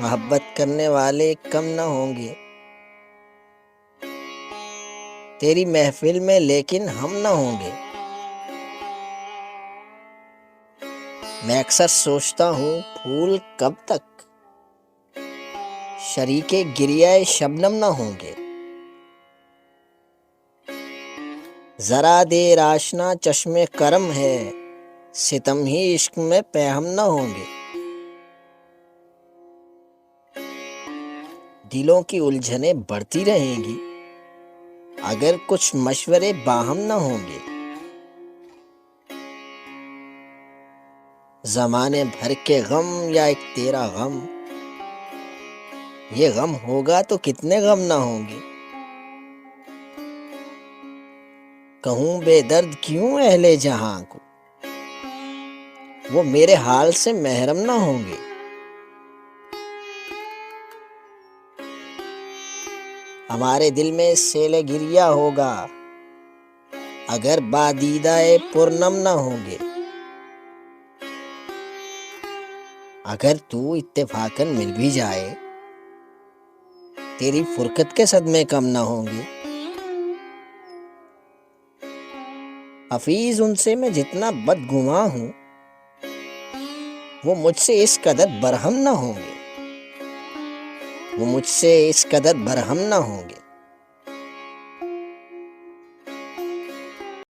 मोहब्बत करने वाले कम न होंगे तेरी महफिल में, लेकिन हम न होंगे। मैं अक्सर सोचता हूँ, फूल कब तक शरीके गिरियाए शबनम न होंगे। जरा देर आशना चश्मे करम है, सितम ही इश्क में पैहम न होंगे। दिलों की उलझने बढ़ती रहेंगी अगर कुछ मशवरे बाहम न होंगे। जमाने भर के गम या एक तेरा गम, ये गम होगा तो कितने गम ना होंगे। कहूं बेदर्द क्यों अहले जहां को, वो मेरे हाल से महरम ना होंगे। हमारे दिल में सेले गिरिया होगा अगर बादीदाए पूर्णम ना होंगे। अगर तू इत्तेफाकन मिल भी जाए, तेरी फुरकत के सदमे कम ना होंगे। हफीज उनसे मैं जितना बदगुमां हूं, वो मुझसे इस कदर बरहम ना होंगे। वो मुझसे इस कदर बरहम ना होंगे।